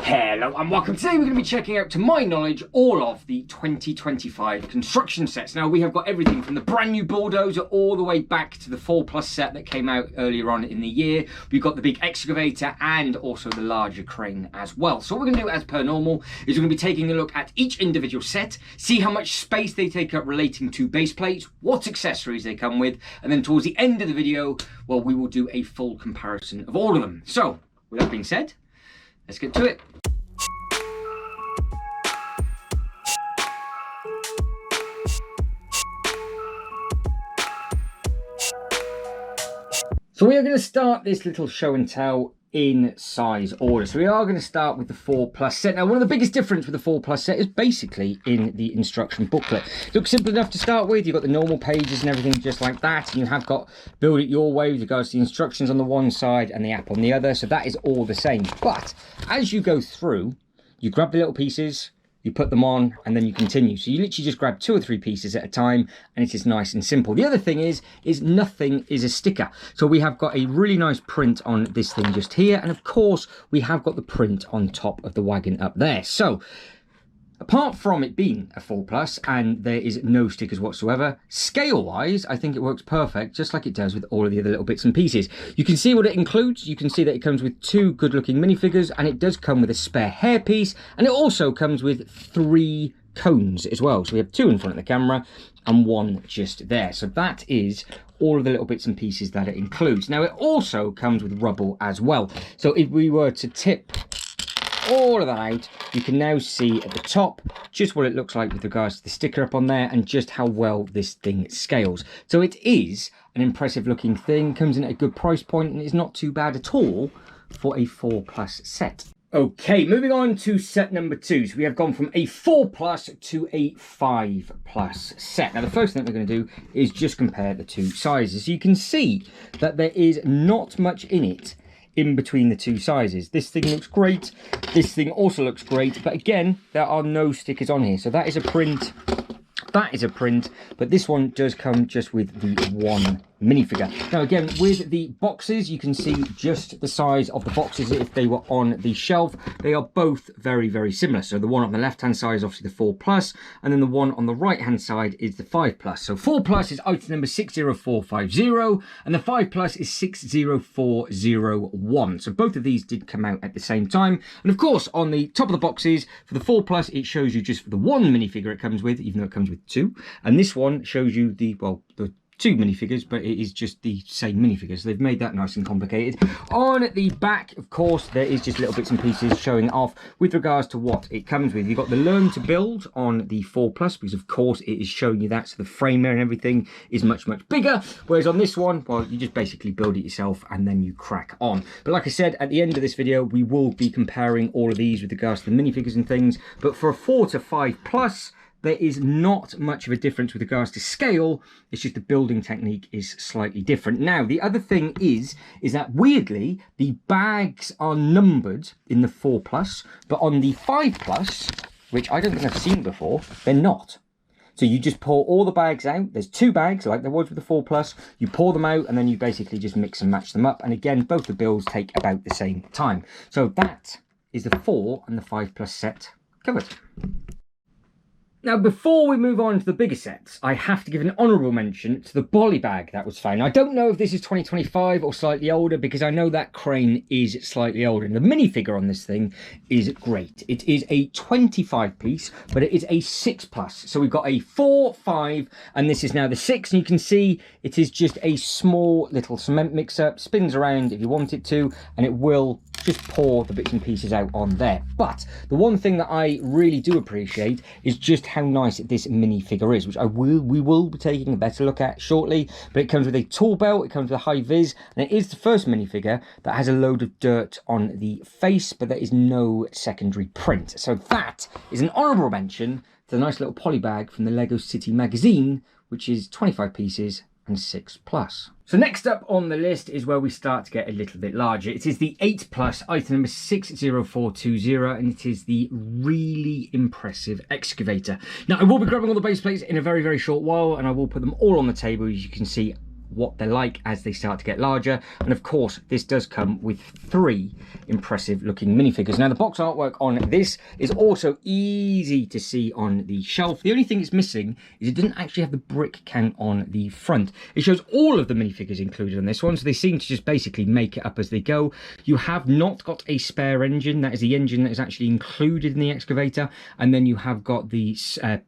Hello and welcome. Today we're going to be checking out, to my knowledge, all of the 2025 construction sets. Now we have got everything from the brand new Bulldozer all the way back to the 4+ set that came out earlier on in the year. We've got the big excavator and also the larger crane as well. So what we're going to do, as per normal, is we're going to be taking a look at each individual set, see how much space they take up relating to base plates, what accessories they come with, and then towards the end of the video, well, we will do a full comparison of all of them. So with that being said, let's get to it. So we are going to start this little show and tell in size order. So we are going to start with the 4+ set. Now, one of the biggest difference with the 4+ set is basically in the instruction booklet. It looks simple enough to start with. You've got the normal pages and everything just like that. And you have got build it your way with regards to the instructions on the one side and the app on the other. So that is all the same. But as you go through, you grab the little pieces, you put them on, and then you continue. So you literally just grab 2 or 3 pieces at a time, and it is nice and simple. The other thing is nothing is a sticker. So we have got a really nice print on this thing just here, and of course we have got the print on top of the wagon up there. So apart from it being a 4+ and there is no stickers whatsoever, scale-wise, I think it works perfect, just like it does with all of the other little bits and pieces. You can see what it includes. You can see that it comes with 2 good-looking minifigures, and it does come with a spare hairpiece, and it also comes with 3 cones as well. So we have 2 in front of the camera and 1 just there. So that is all of the little bits and pieces that it includes. Now, it also comes with rubble as well. So if we were to tip all of that out, you can now see at the top just what it looks like with regards to the sticker up on there and just how well this thing scales. So it is an impressive looking thing, comes in at a good price point, and is not too bad at all for a 4+ set. Okay, moving on to set number 2. So we have gone from a 4+ to a 5+ set. Now the first thing we're going to do is just compare the 2 sizes. So you can see that there is not much in it in between the 2 sizes. This thing looks great, this thing also looks great, but again, there are no stickers on here. So that is a print, that is a print, but this one does come just with the 1 minifigure. Now again, with the boxes, you can see just the size of the boxes if they were on the shelf. They are both very, very similar. So the one on the left hand side is obviously the 4+, and then the one on the right hand side is the 5+. So 4+ is item number 60450, and the 5+ is 60401. So both of these did come out at the same time. And of course, on the top of the boxes for the 4+, it shows you just the 1 minifigure it comes with, even though it comes with 2. And this one shows you the 2 minifigures, but it is just the same minifigures. So they've made that nice and complicated. On the back, of course, there is just little bits and pieces showing off with regards to what it comes with. You've got the Learn to Build on the 4+, because of course it is showing you that, so the frame and everything is much, much bigger. Whereas on this one, well, you just basically build it yourself and then you crack on. But like I said, at the end of this video, we will be comparing all of these with regards to the minifigures and things. But for a 4 to 5+, there is not much of a difference with regards to scale. It's just the building technique is slightly different. Now, the other thing is that weirdly, the bags are numbered in the 4+, but on the 5+, which I don't think I've seen before, they're not. So you just pour all the bags out. There's 2 bags, like there was with the 4+. You pour them out, and then you basically just mix and match them up. And again, both the builds take about the same time. So that is the 4 and the 5+ set covered. Now, before we move on to the bigger sets, I have to give an honourable mention to the Polybag that was found. I don't know if this is 2025 or slightly older, because I know that crane is slightly older. And the minifigure on this thing is great. It is a 25 piece, but it is a 6+. So we've got a 4, 5, and this is now the 6. And you can see it is just a small little cement mixer. Spins around if you want it to, and it will just pour the bits and pieces out on there. But the one thing that I really do appreciate is just how nice this minifigure is, which we will be taking a better look at shortly. But it comes with a tool belt, it comes with a high vis, and it is the first minifigure that has a load of dirt on the face, but there is no secondary print. So that is an honourable mention to the nice little Polybag from the Lego City magazine, which is 25 pieces and 6+. So next up on the list is where we start to get a little bit larger. It is the 8+, item number 60420, and it is the really impressive excavator. Now, I will be grabbing all the base plates in a very, very short while, and I will put them all on the table. As you can see, what they're like as they start to get larger. And of course, this does come with 3 impressive looking minifigures. Now, the box artwork on this is also easy to see on the shelf. The only thing it's missing is it doesn't actually have the brick count on the front. It shows all of the minifigures included on this one, so they seem to just basically make it up as they go. You have not got a spare engine. That is the engine that is actually included in the excavator, and then you have got the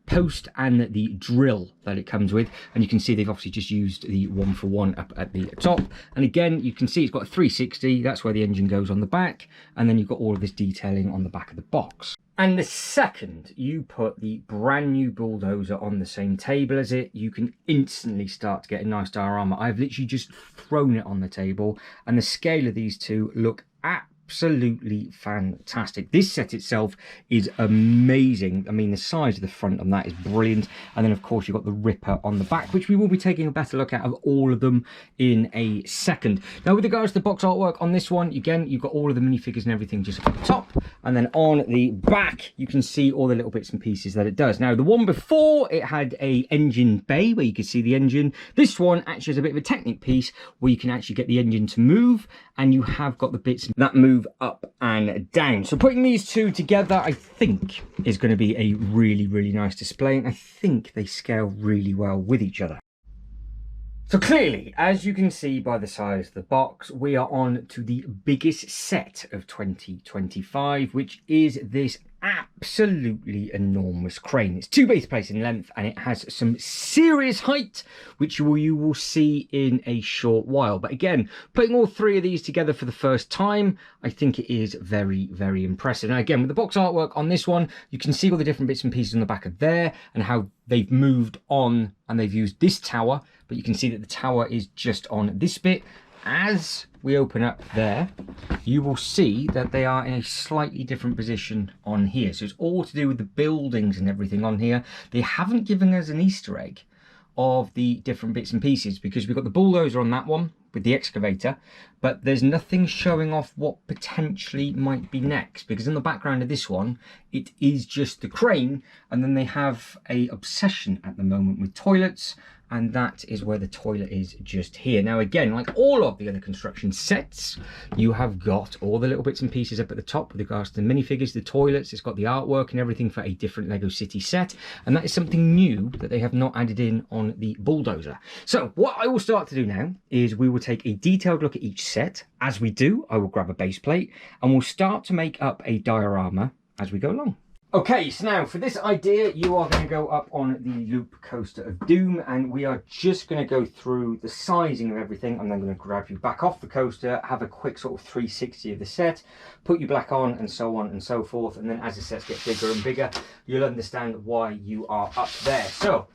post and the drill that it comes with, and you can see they've obviously just used the 1-for-1 up at the top. And again, you can see it's got a 360, that's where the engine goes on the back, and then you've got all of this detailing on the back of the box. And the second you put the brand new Bulldozer on the same table as it, you can instantly start to get a nice diorama. I've literally just thrown it on the table, and the scale of these two look absolutely fantastic. This set itself is amazing. I mean, the size of the front on that is brilliant, and then of course you've got the Ripper on the back, which we will be taking a better look at of all of them in a second. Now, with regards to the box artwork on this one, again, you've got all of the minifigures and everything just at the top, and then on the back you can see all the little bits and pieces that it does. Now, the one before, it had a engine bay where you could see the engine. This one actually has a bit of a Technic piece where you can actually get the engine to move, and you have got the bits that move up and down. So putting these two together, I think, is going to be a really, really nice display, and I think they scale really well with each other. So clearly, as you can see by the size of the box, we are on to the biggest set of 2025, which is this absolutely enormous crane. It's 2 base plates in length, and it has some serious height, which you will see in a short while. But again, putting all 3 of these together for the first time, I think it is very, very impressive. Now, again, with the box artwork on this one, you can see all the different bits and pieces on the back of there and how they've moved on and they've used this tower, but you can see that the tower is just on this bit. As we open up there, you will see that they are in a slightly different position on here. So it's all to do with the buildings and everything on here. They haven't given us an Easter egg of the different bits and pieces, because we've got the Bulldozer on that one with the excavator, but there's nothing showing off what potentially might be next, because in the background of this one, it is just the crane, and then they have a obsession at the moment with toilets, and that is where the toilet is just here. Now, again, like all of the other construction sets, you have got all the little bits and pieces up at the top with regards to the minifigures, the toilets. It's got the artwork and everything for a different Lego City set, and that is something new that they have not added in on the Bulldozer. So what I will start to do now is we will take a detailed look at each set. As we do, I will grab a base plate and we'll start to make up a diorama as we go along. Okay, so now for this idea, you are going to go up on the Loop Coaster of Doom, and we are just going to go through the sizing of everything. I'm then going to grab you back off the coaster, have a quick sort of 360 of the set, put you back on, and so on and so forth. And then as the sets get bigger and bigger, you'll understand why you are up there. So,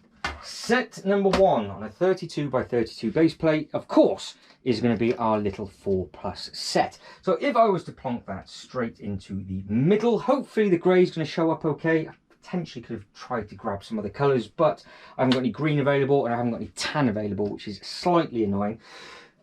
set number 1 on a 32 by 32 base plate, of course, is going to be our little 4+ set. So if I was to plonk that straight into the middle, hopefully the grey is going to show up okay. I potentially could have tried to grab some other colours, but I haven't got any green available and I haven't got any tan available, which is slightly annoying.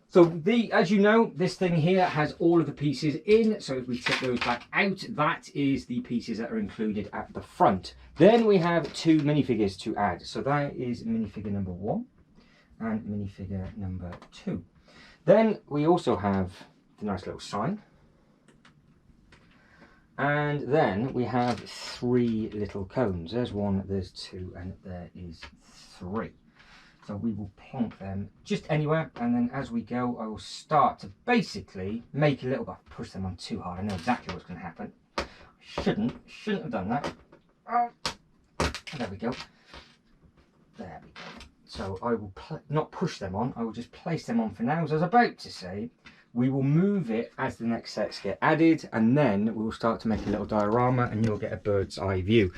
So as you know, this thing here has all of the pieces in. So if we take those back out, that is the pieces that are included at the front. Then we have 2 minifigures to add. So that is minifigure number 1 and minifigure number 2. Then we also have the nice little sign. And then we have 3 little cones. There's 1, there's 2, and there is 3. So we will plonk them just anywhere, and then as we go, I will start to basically make a little bit. Push them on too hard. I know exactly what's going to happen. I shouldn't have done that. There we go. There we go. So I will not push them on, I will just place them on for now. As I was about to say, we will move it as the next sets get added, and then we will start to make a little diorama and you'll get a bird's eye view.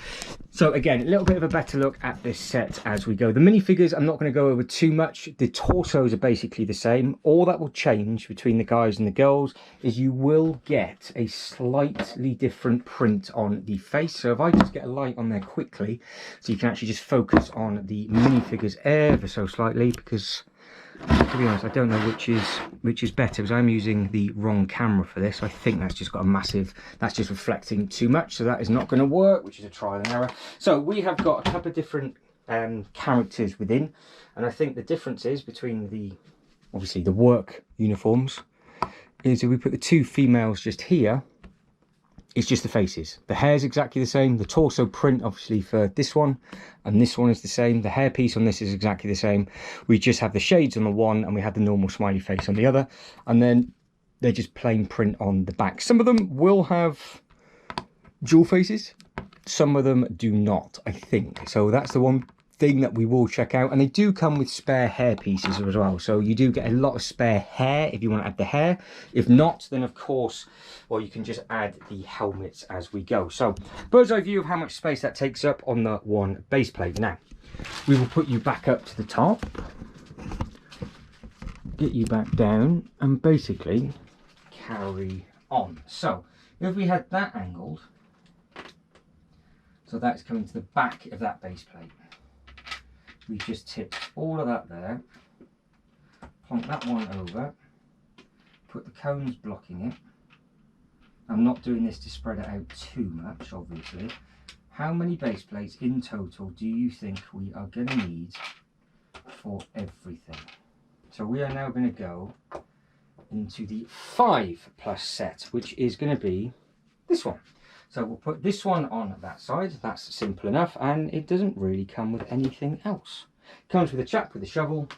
So again, a little bit of a better look at this set as we go. The minifigures, I'm not going to go over too much. The torsos are basically the same. All that will change between the guys and the girls is you will get a slightly different print on the face. So if I just get a light on there quickly, so you can actually just focus on the minifigures ever so slightly, because to be honest, I don't know which is better, because I'm using the wrong camera for this. I think that's just got a massive, that's just reflecting too much, so that is not going to work, which is a trial and error. So we have got a couple of different characters within, and I think the differences between the obviously the work uniforms, is if we put the two females just here, it's just the faces. The hair's exactly the same. The torso print, obviously, for this one and this one is the same. The hair piece on this is exactly the same. We just have the shades on the one and we have the normal smiley face on the other. And then they're just plain print on the back. Some of them will have dual faces. Some of them do not, I think. So that's the one thing that we will check out. And they do come with spare hair pieces as well. So you do get a lot of spare hair if you want to add the hair. If not, then of course, well, you can just add the helmets as we go. So bird's eye view of how much space that takes up on the one base plate. Now, we will put you back up to the top, get you back down, and basically carry on. So if we had that angled, so that's coming to the back of that base plate. We just tip all of that there, plonk that one over, put the cones blocking it. I'm not doing this to spread it out too much, obviously. How many base plates in total do you think we are going to need for everything? So we are now going to go into the 5+ set, which is going to be this one. So we'll put this one on that side. That's simple enough, and it doesn't really come with anything else. It comes with a chap with a shovel,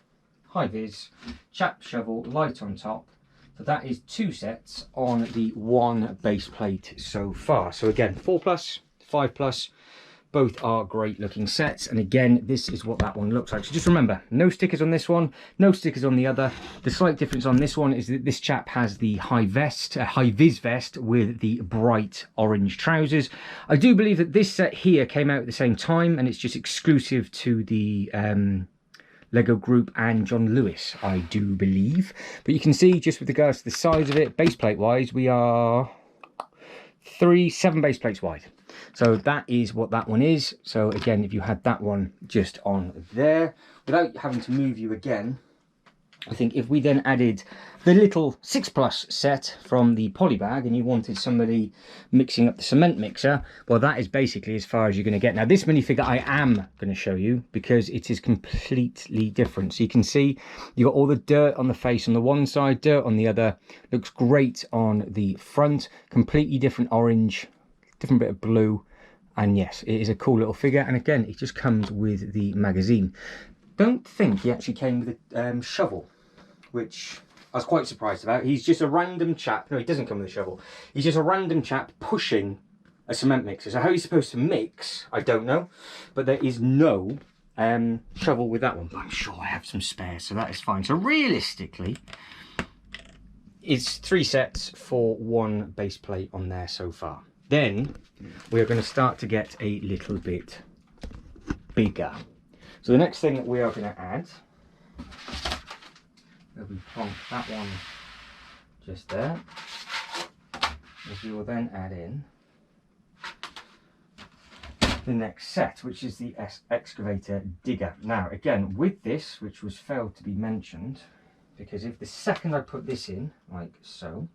high vis, chap, shovel, light on top. So that is 2 sets on the one base plate so far. So again, 4+, 5+, both are great looking sets. And again, this is what that one looks like. So just remember, no stickers on this one, no stickers on the other. The slight difference on this one is that this chap has the high vis vest with the bright orange trousers. I do believe that this set here came out at the same time, and it's just exclusive to the Lego Group and John Lewis, I do believe. But you can see, just with regards to the size of it, base plate wise, we are 7 base plates wide. So that is what that one is. So again, if you had that one just on there, without having to move you again, I think if we then added the little 6+ set from the Polybag and you wanted somebody mixing up the cement mixer, well, that is basically as far as you're going to get. Now, this minifigure I am going to show you because it is completely different. So you can see you've got all the dirt on the face on the one side, dirt on the other. Looks great on the front. Completely different orange, different bit of blue. And yes, it is a cool little figure. And again, it just comes with the magazine. Don't think he actually came with a shovel, which I was quite surprised about. He's just a random chap. No, he doesn't come with a shovel. He's just a random chap pushing a cement mixer. So how he's supposed to mix, I don't know. But there is no shovel with that one. But I'm sure I have some spares, so that is fine. So realistically, it's 3 sets for 1 base plate on there so far. Then we are going to start to get a little bit bigger. So the next thing that we are going to add, if we plonk that one just there, is we will then add in the next set, which is the excavator digger. Now again, with this, which was failed to be mentioned, because if the second I put this in, like so,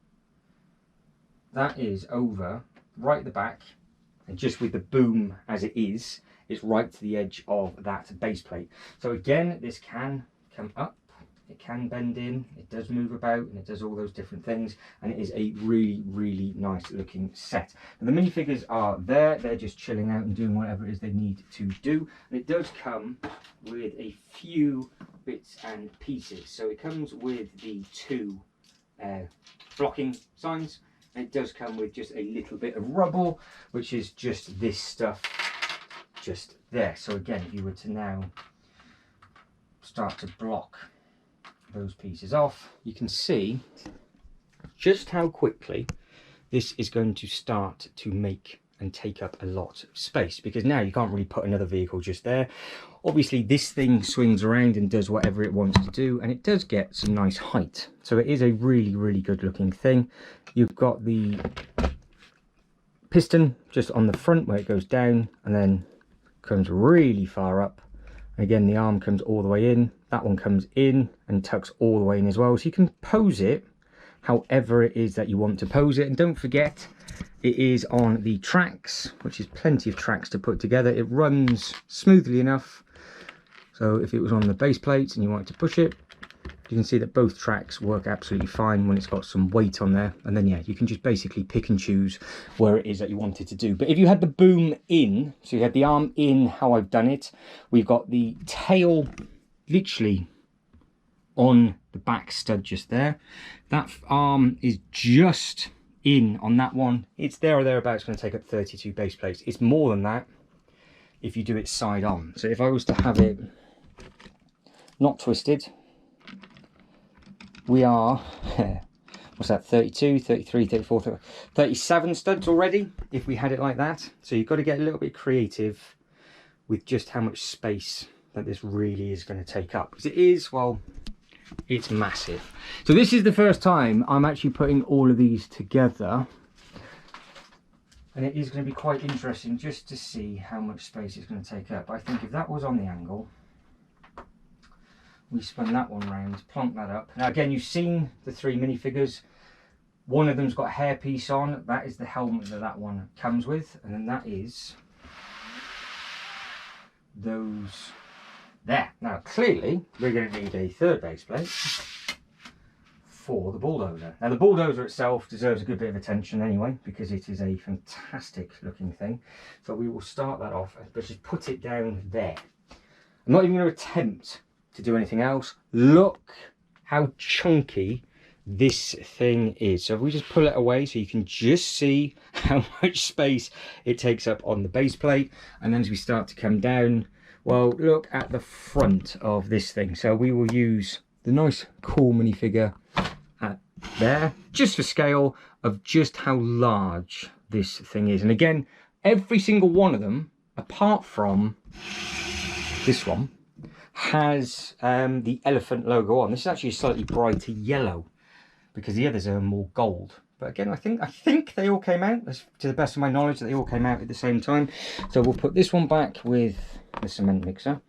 that is over right at the back, and just with the boom as it is, it's right to the edge of that base plate. So again, this can come up, it can bend in, it does move about, and it does all those different things, and it is a really, really nice looking set. And the minifigures are there, they're just chilling out and doing whatever it is they need to do. And it does come with a few bits and pieces. So it comes with the 2 blocking signs. It does come with just a little bit of rubble, which is just this stuff just there. So again, if you were to now start to block those pieces off, you can see just how quickly this is going to start to make and take up a lot of space, because now you can't really put another vehicle just there. Obviously this thing swings around and does whatever it wants to do, and it does get some nice height. So it is a really, really good looking thing. You've got the piston just on the front where it goes down and then comes really far up. Again, the arm comes all the way in. That one comes in and tucks all the way in as well. So you can pose it however it is that you want to pose it. And don't forget, it is on the tracks, which is plenty of tracks to put together. It runs smoothly enough. So if it was on the base plates and you wanted to push it, You can see that both tracks work absolutely fine when it's got some weight on there. And then, yeah, you can just basically pick and choose where it is that you wanted to do. But if you had the boom in, so you had the arm in how I've done it, we've got the tail literally on the back stud just there. That arm is just in on that one. It's there or thereabouts going to take up 32 base plates. It's more than that if you do it side on. So if I was to have it not twisted, we are, what's that, 32, 33, 34, 37 studs already, if we had it like that. So you've got to get a little bit creative with just how much space that this really is going to take up. Because it is, well, it's massive. So this is the first time I'm actually putting all of these together. And it is going to be quite interesting just to see how much space it's going to take up. I think if that was on the angle, we spun that one round, plonk that up. Now again, you've seen the 3 minifigures. One of them's got a hairpiece on. That is the helmet that that one comes with. And then that is those there. Now clearly, we're going to need a third base plate for the Bulldozer. Now the Bulldozer itself deserves a good bit of attention anyway, because it is a fantastic looking thing. So we will start that off, but just put it down there. I'm not even going to attempt to do anything else. Look how chunky this thing is. So if we just pull it away so you can just see how much space it takes up on the base plate, and then as we start to come down, well, look at the front of this thing. So we will use the nice cool minifigure at there just for scale of just how large this thing is. And again, every single one of them apart from this one has the elephant logo on. This is actually a slightly brighter yellow because the others are more gold. But again, I think they all came out, to the best of my knowledge, that they all came out at the same time. So we'll put this one back with the cement mixer,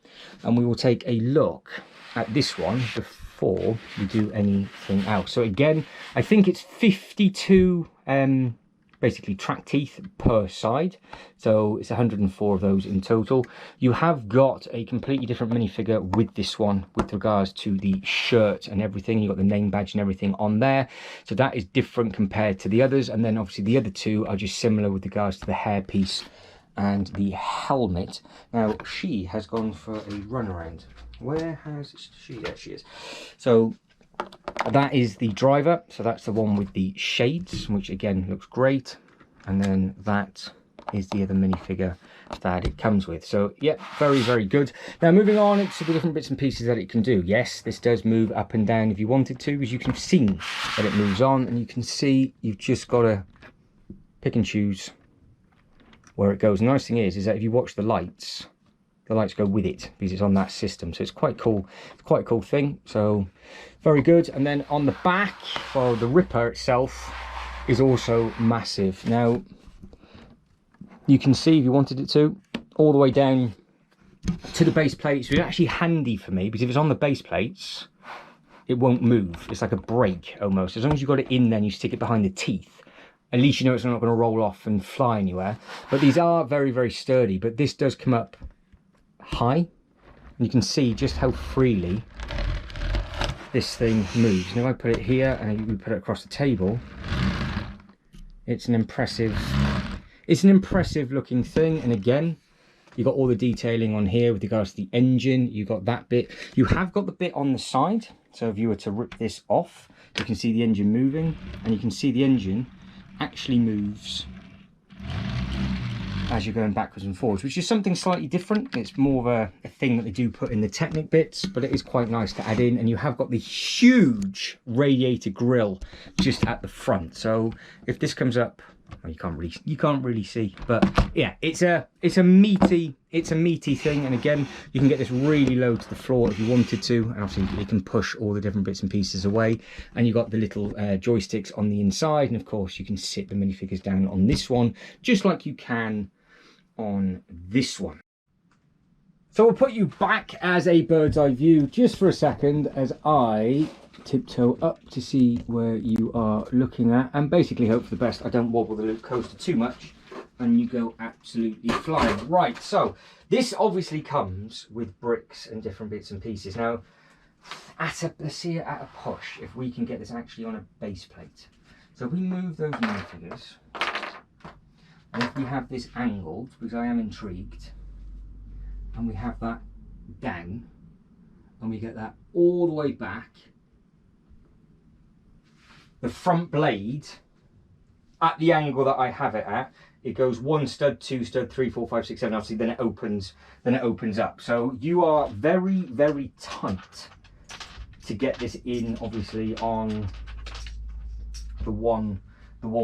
and we will take a look at this one before we do anything else. So again, I think it's 52 basically track teeth per side, so it's 104 of those in total. You have got a completely different minifigure with this one with regards to the shirt and everything. You've got the name badge and everything on there, so that is different compared to the others. And then obviously the other two are just similar with regards to the hairpiece and the helmet. Now she has gone for a run around. Where has she? There she is. So that is the driver, so that's the one with the shades, which again looks great. And then that is the other minifigure that it comes with. So yeah, very, very good. Now moving on to the different bits and pieces that it can do. Yes, this does move up and down if you wanted to, as you can see that it moves on, and you can see you've just got to pick and choose where it goes. The nice thing is that if you watch the lights go with it because it's on that system, so it's quite cool. It's quite a cool thing, so very good. And then on the back, well, the Ripper itself is also massive. Now you can see, if you wanted it to, all the way down to the base plates, which is actually handy for me because if it's on the base plates it won't move. It's like a brake almost. As long as you've got it in there and you stick it behind the teeth, at least you know it's not going to roll off and fly anywhere. But these are very, very sturdy. But this does come up high, and you can see just how freely this thing moves. Now I put it here and we put it across the table, it's an impressive looking thing. And again, you've got all the detailing on here with regards to the engine. You've got that bit, you have got the bit on the side, so if you were to rip this off, you can see the engine moving, and you can see the engine actually moves as you're going backwards and forwards, which is something slightly different. It's more of a thing that they do put in the Technic bits, but it is quite nice to add in. And you have got the huge radiator grille just at the front. So if this comes up, well, you can't really see, but yeah, it's a meaty thing. And again, you can get this really low to the floor if you wanted to, and obviously you can push all the different bits and pieces away. And you've got the little joysticks on the inside, and of course you can sit the minifigures down on this one just like you can on this one. So we'll put you back as a bird's eye view just for a second as I tiptoe up to see where you are looking at, and basically hope for the best I don't wobble the loop coaster too much and you go absolutely flying. Right, so this obviously comes with bricks and different bits and pieces. Now let's see it at a push, if we can get this actually on a base plate. So if we move those minifigures, and if we have this angled, because I am intrigued, and we have that down, and we get that all the way back, the front blade, at the angle that I have it at, it goes 1 stud, 2 stud, 3, 4, 5, 6, 7, obviously then it opens up. So you are very, very tight to get this in, obviously, on the one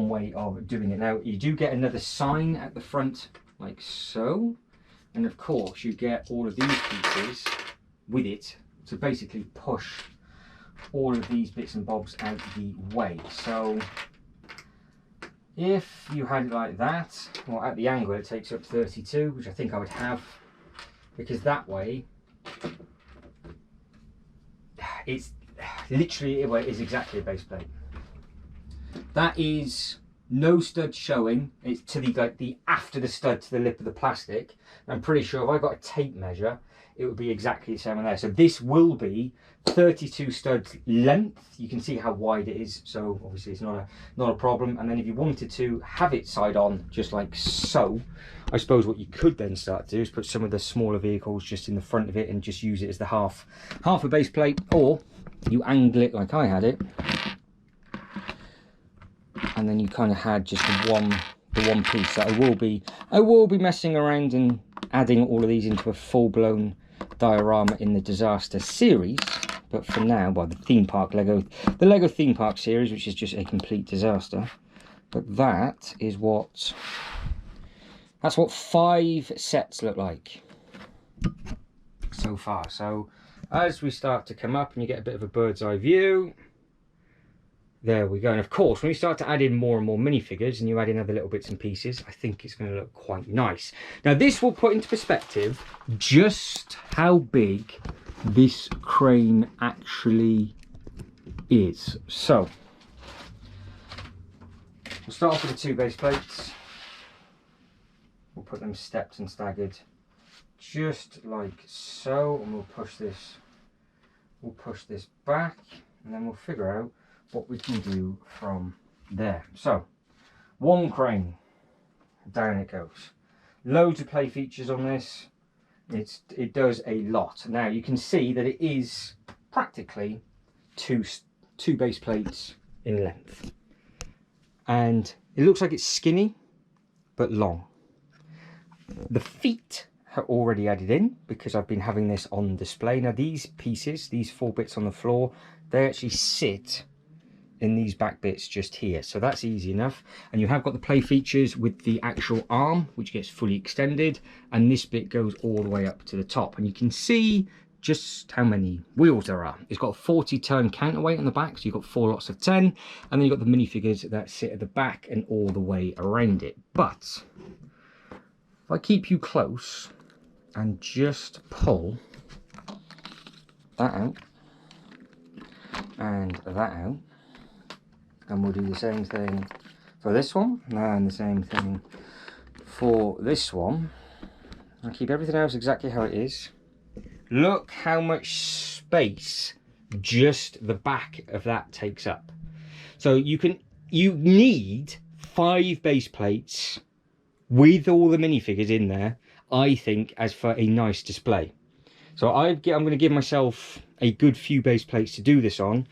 way of doing it. Now you do get another sign at the front like so, and of course you get all of these pieces with it to basically push all of these bits and bobs out the way. So if you had it like that, well, at the angle it takes up 32, which I think I would have, because that way it's literally, it is exactly a base plate. That is no stud showing. It's to the after the stud to the lip of the plastic. I'm pretty sure if I got a tape measure, it would be exactly the same on there. So this will be 32 studs length. You can see how wide it is, so obviously it's not a problem. And then if you wanted to have it side on, just like so, I suppose what you could then start to do is put some of the smaller vehicles just in the front of it and just use it as the half a base plate, or you angle it like I had it, and then you kind of had just the one piece. So I will be messing around and adding all of these into a full-blown diorama in the Disaster series, but for now, well, the Lego theme park series, which is just a complete disaster. But that's what 5 sets look like so far. So as we start to come up and you get a bit of a bird's eye view, there we go. And of course, when you start to add in more and more minifigures and you add in other little bits and pieces, I think it's going to look quite nice. Now this will put into perspective just how big this crane actually is. So we'll start off with the 2 base plates. We'll put them stepped and staggered just like so, and we'll push this back, and then we'll figure out what we can do from there. So 1 crane, down it goes. Loads of play features on this. It does a lot. Now you can see that it is practically two base plates in length, and it looks like it's skinny but long. The feet are already added in because I've been having this on display. Now these pieces, these 4 bits on the floor, they actually sit in these back bits just here, so that's easy enough. And you have got the play features with the actual arm, which gets fully extended, and this bit goes all the way up to the top, and you can see just how many wheels there are. It's got a 40-ton counterweight on the back, so you've got 4 lots of 10, and then you've got the minifigures that sit at the back and all the way around it. But if I keep you close and just pull that out and that out, and we'll do the same thing for this one, and the same thing for this one. I'll keep everything else exactly how it is. Look how much space just the back of that takes up. So you need 5 base plates with all the minifigures in there, I think, as for a nice display. So I'm going to give myself a good few base plates to do this on.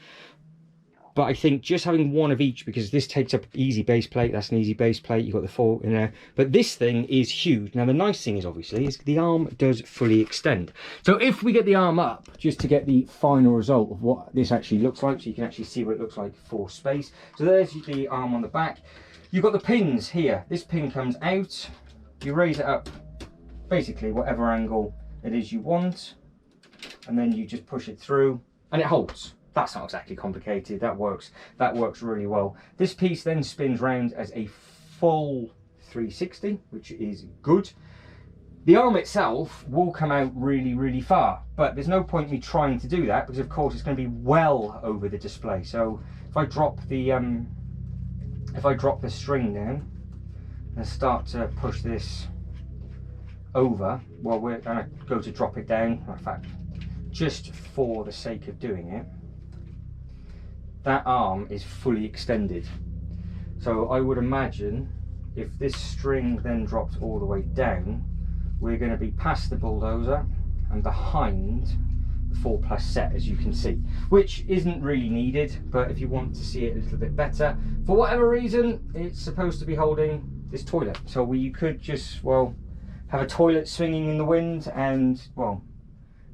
But I think just having 1 of each, because this takes up easy base plate, that's an easy base plate, you've got the 4 in there. But this thing is huge. Now the nice thing is obviously is the arm does fully extend. So if we get the arm up, just to get the final result of what this actually looks like, so you can actually see what it looks like for space. So there's the arm on the back. You've got the pins here. This pin comes out, you raise it up, basically whatever angle it is you want, and then you just push it through and it holds. That's not exactly complicated. That works really well. This piece then spins round as a full 360, which is good. The arm itself will come out really far, but there's no point me trying to do that because of course it's going to be well over the display. So if I drop the string down and start to push this over, well, we're going to go to drop it down. In fact, just for the sake of doing it, that arm is fully extended. So I would imagine if this string then drops all the way down, we're going to be past the Bulldozer and behind the 4+ set, as you can see, which isn't really needed, but if you want to see it a little bit better, for whatever reason, it's supposed to be holding this toilet. So you could just, well, have a toilet swinging in the wind, and, well,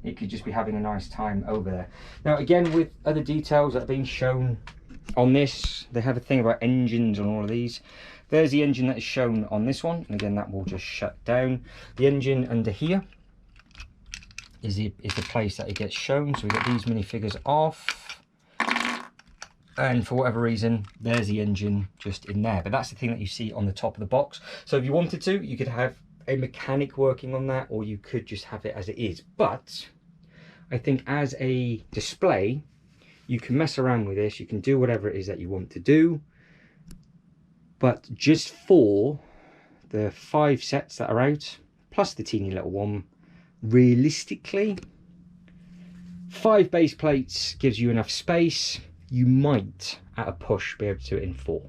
it could just be having a nice time over there. Now, again, with other details that are being shown on this, they have a thing about engines on all of these. There's the engine that is shown on this one, and again, that will just shut down. The engine under here is the place that it gets shown. So we get these minifigures off, and for whatever reason, there's the engine just in there. But that's the thing that you see on the top of the box. So if you wanted to, you could have a mechanic working on that, or you could just have it as it is. But I think as a display, you can mess around with this, you can do whatever it is that you want to do, but just for the 5 sets that are out, plus the teeny little one, realistically, 5 base plates gives you enough space. You might, at a push, be able to do it in 4.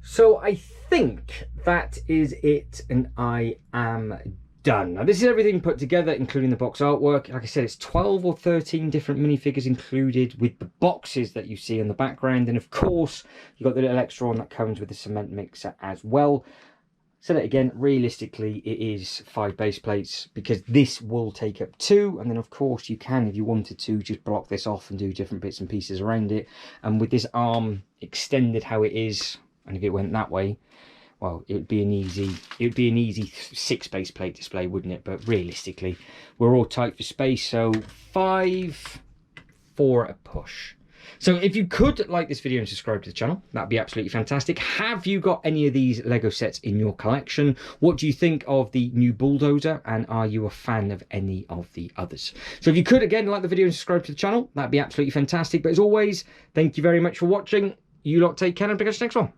So I think that is it, and I am done. Now, this is everything put together, including the box artwork. Like I said, it's 12 or 13 different minifigures included with the boxes that you see in the background. And of course, you've got the little extra one that comes with the cement mixer as well. Say that again, realistically, it is 5 base plates, because this will take up 2. And then, of course, you can, if you wanted to, just block this off and do different bits and pieces around it. And with this arm extended how it is, and if it went that way, well, it would be an easy 6 base plate display, wouldn't it? But realistically, we're all tight for space, so 5, 4 at a push. So if you could like this video and subscribe to the channel, that'd be absolutely fantastic. Have you got any of these Lego sets in your collection? What do you think of the new Bulldozer, and are you a fan of any of the others? So if you could, again, like the video and subscribe to the channel, that'd be absolutely fantastic. But as always, thank you very much for watching. You lot take care, and I'll catch you next one.